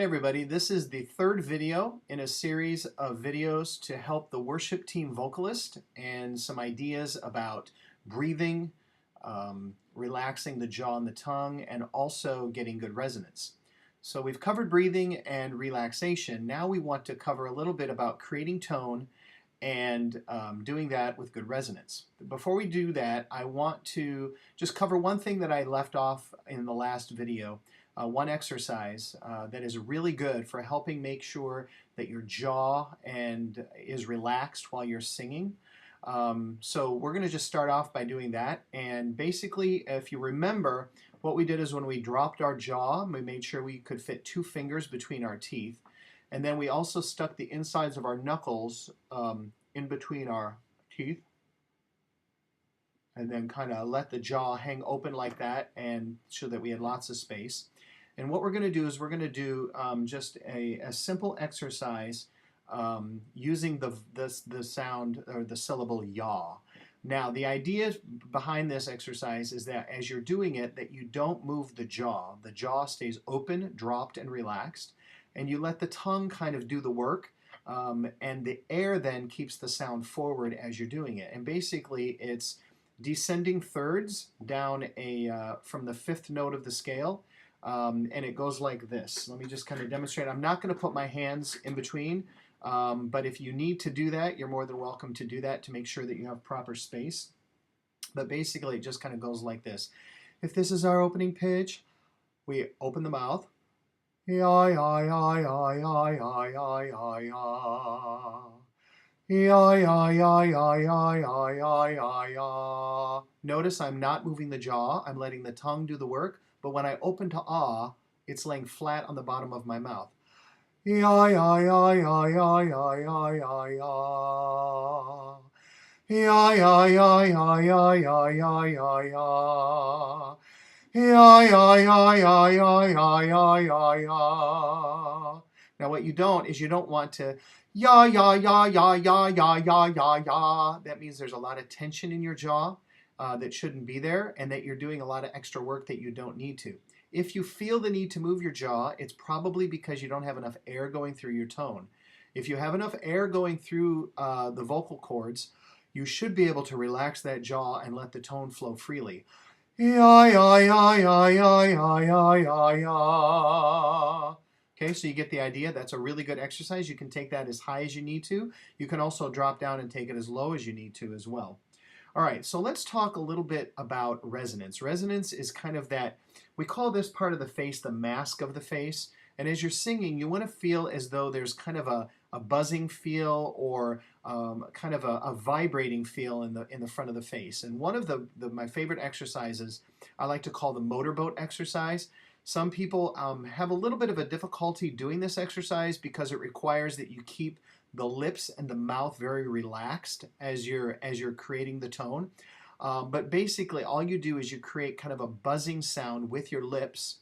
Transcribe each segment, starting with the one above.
Hey everybody, this is the third video in a series of videos to help the worship team vocalist and some ideas about breathing, relaxing the jaw and the tongue, and also getting good resonance. So we've covered breathing and relaxation. Now we want to cover a little bit about creating tone and doing that with good resonance. Before we do that, I want to just cover one thing that I left off in the last video. One exercise that is really good for helping make sure that your jaw is relaxed while you're singing. So we're going to just start off by doing that. And basically, if you remember, what we did is when we dropped our jaw, we made sure we could fit 2 fingers between our teeth. And then we also stuck the insides of our knuckles in between our teeth. And then kind of let the jaw hang open like that, and so that we had lots of space. And what we're going to do is we're going to do just a simple exercise using the sound or the syllable yaw. Now the idea behind this exercise is that as you're doing it, that you don't move the jaw. The jaw stays open, dropped, and relaxed, and you let the tongue kind of do the work, and the air then keeps the sound forward as you're doing it. And basically it's descending thirds down from the 5th note of the scale. And it goes like this. Let me just kind of demonstrate. I'm not going to put my hands in between, but if you need to do that, you're more than welcome to do that to make sure that you have proper space. But basically it just kind of goes like this. If this is our opening pitch, we open the mouth. Ya, ya, ya, ya, ya, ya, ya, ya, ya. Ya, ya, ya, ya, ya, ya, ya, ya, ya. Notice I'm not moving the jaw. I'm letting the tongue do the work. But when I open to ah, it's laying flat on the bottom of my mouth. Ya, ya, ya, ya, ya, ya, ya, ya, ya. Ya, ya, ya, ya, ya, ya, ya, ya, ya. Ya, ya, ya, ya, ya, ya, ya, ya, ya. Now what you don't is you don't want to ya, ya, ya, ya, ya, ya, ya, ya, ya. That means there's a lot of tension in your jaw. That shouldn't be there, and that you're doing a lot of extra work that you don't need to. If you feel the need to move your jaw, it's probably because you don't have enough air going through your tone. If you have enough air going through the vocal cords, you should be able to relax that jaw and let the tone flow freely. Ya, ya, ya, ya, ya, ya, ya, ya, ya. Okay, so you get the idea. That's a really good exercise. You can take that as high as you need to. You can also drop down and take it as low as you need to as well. All right, so let's talk a little bit about resonance. Resonance is kind of that, we call this part of the face the mask of the face. And as you're singing, you want to feel as though there's kind of a buzzing feel, or kind of a vibrating feel in the front of the face. And one of my favorite exercises I like to call the motorboat exercise. Some people have a little bit of a difficulty doing this exercise because it requires that you keep the lips and the mouth very relaxed as you're creating the tone. But basically all you do is you create kind of a buzzing sound with your lips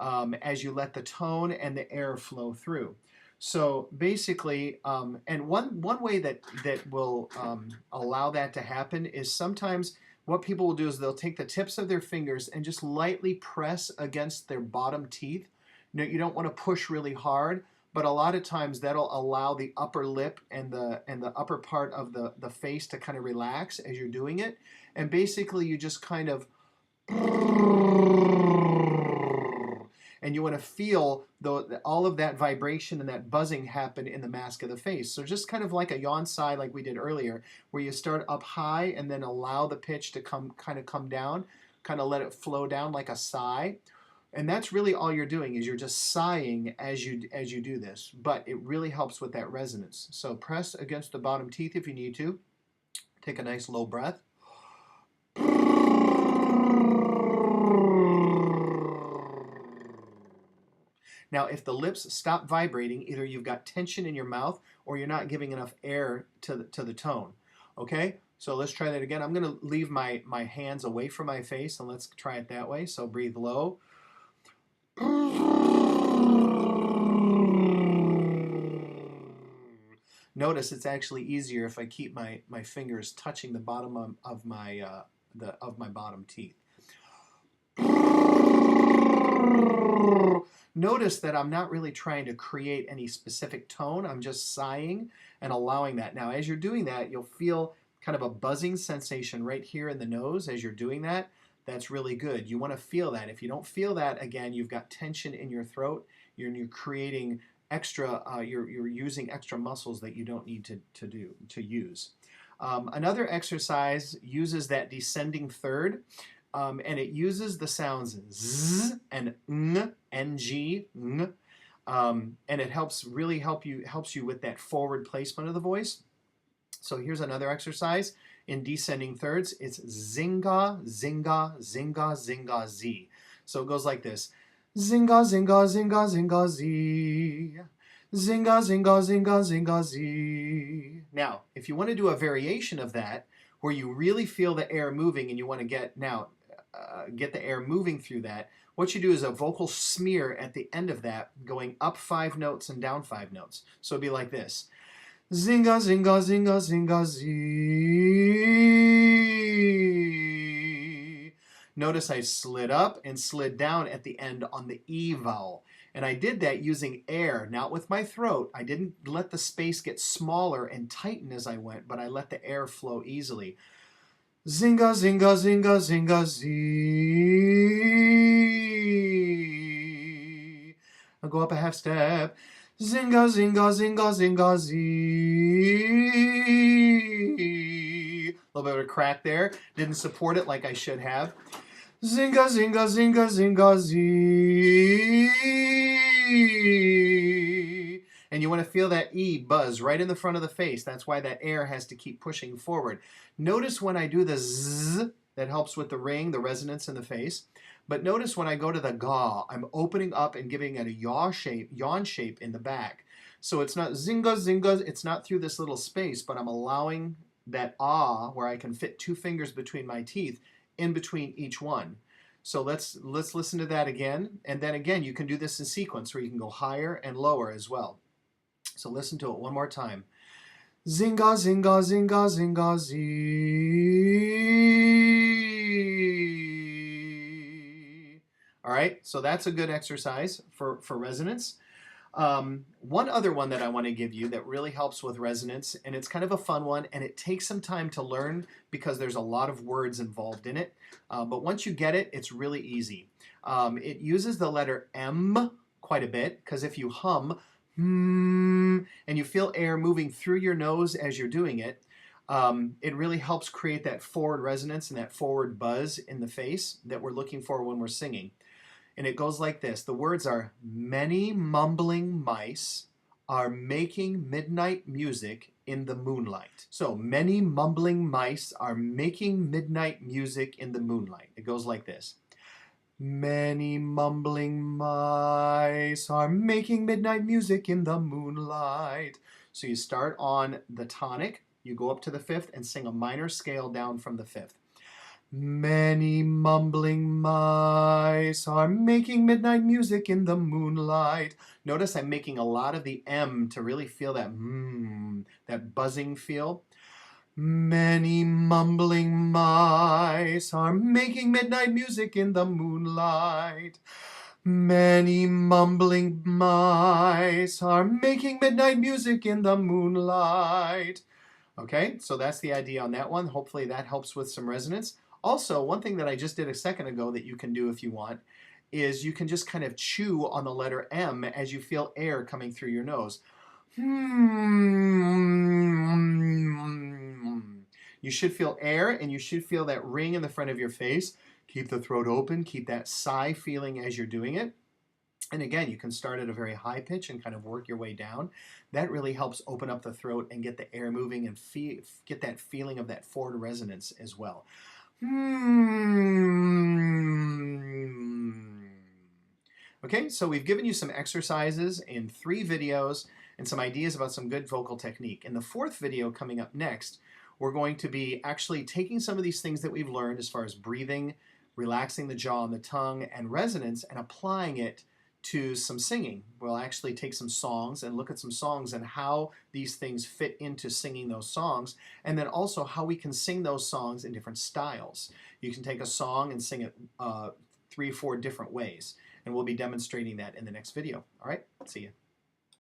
as you let the tone and the air flow through. So basically, and one way that will allow that to happen is sometimes what people will do is they'll take the tips of their fingers and just lightly press against their bottom teeth. You don't want to push really hard, but a lot of times that'll allow the upper lip and the upper part of the face to kind of relax as you're doing it. And basically you just kind of, and you want to feel all of that vibration and that buzzing happen in the mask of the face. So just kind of like a yawn sigh like we did earlier, where you start up high and then allow the pitch to come down, kind of let it flow down like a sigh. And that's really all you're doing, is you're just sighing as you do this. But it really helps with that resonance. So press against the bottom teeth if you need to. Take a nice low breath. Now, if the lips stop vibrating, either you've got tension in your mouth or you're not giving enough air to the tone. Okay? So let's try that again. I'm going to leave my hands away from my face, and let's try it that way. So breathe low. Notice it's actually easier if I keep my fingers touching the bottom of my bottom teeth. Notice that I'm not really trying to create any specific tone. I'm just sighing and allowing that. Now, as you're doing that, you'll feel kind of a buzzing sensation right here in the nose as you're doing that. That's really good. You want to feel that. If you don't feel that, again, you've got tension in your throat. You're creating extra, you're using extra muscles that you don't need to use. Another exercise uses that descending third, and it uses the sounds z and ng, ng, and it helps you with that forward placement of the voice. So here's another exercise in descending thirds. It's zinga, zinga, zinga, zinga, z. So it goes like this. Zinga, zinga, zinga, zinga, z. Zinga, zinga, zinga, zinga, z. Now, if you want to do a variation of that, where you really feel the air moving and you want to get the air moving through that, what you do is a vocal smear at the end of that, going up 5 notes and down 5 notes. So it'd be like this. Zinga, zinga, zinga, zinga, z. Notice I slid up and slid down at the end on the E vowel. And I did that using air, not with my throat. I didn't let the space get smaller and tighten as I went, but I let the air flow easily. Zinga, zinga, zinga, zinga, z. I'll go up a half step. Zinga, zinga, zinga, zinga, z. A little bit of a crack there. Didn't support it like I should have. Zinga, zinga, zinga, zinga, z. And you want to feel that E buzz right in the front of the face. That's why that air has to keep pushing forward. Notice when I do the z, that helps with the ring, the resonance in the face. But notice when I go to the ga, I'm opening up and giving it a yawn shape in the back. So it's not zinga, zinga, it's not through this little space, but I'm allowing that ah, where I can fit 2 fingers between my teeth, in between each one. So let's listen to that again. And then again, you can do this in sequence where you can go higher and lower as well. So listen to it one more time. Zinga, zinga, zinga, zinga, z. All right, so that's a good exercise for resonance. One other one that I want to give you that really helps with resonance, and it's kind of a fun one, and it takes some time to learn because there's a lot of words involved in it. But once you get it, it's really easy. It uses the letter M quite a bit, because if you hum, and you feel air moving through your nose as you're doing it, it really helps create that forward resonance and that forward buzz in the face that we're looking for when we're singing. And it goes like this. The words are, many mumbling mice are making midnight music in the moonlight. So, many mumbling mice are making midnight music in the moonlight. It goes like this. Many mumbling mice are making midnight music in the moonlight. So you start on the tonic, you go up to the 5th and sing a minor scale down from the 5th. Many mumbling mice are making midnight music in the moonlight. Notice I'm making a lot of the M to really feel that that buzzing feel. Many mumbling mice are making midnight music in the moonlight. Many mumbling mice are making midnight music in the moonlight. Okay, so that's the idea on that one. Hopefully that helps with some resonance. Also, one thing that I just did a second ago that you can do if you want is you can just kind of chew on the letter M as you feel air coming through your nose. You should feel air and you should feel that ring in the front of your face. Keep the throat open, keep that sigh feeling as you're doing it. And again, you can start at a very high pitch and kind of work your way down. That really helps open up the throat and get the air moving and get that feeling of that forward resonance as well. Okay, so we've given you some exercises in 3 videos and some ideas about some good vocal technique. In the 4th video coming up next, we're going to be actually taking some of these things that we've learned as far as breathing, relaxing the jaw and the tongue, and resonance, and applying it to some singing. We'll actually take some songs and look at some songs and how these things fit into singing those songs, and then also how we can sing those songs in different styles. You can take a song and sing it 3 or 4 different ways. and we'll be demonstrating that in the next video. All right, see you.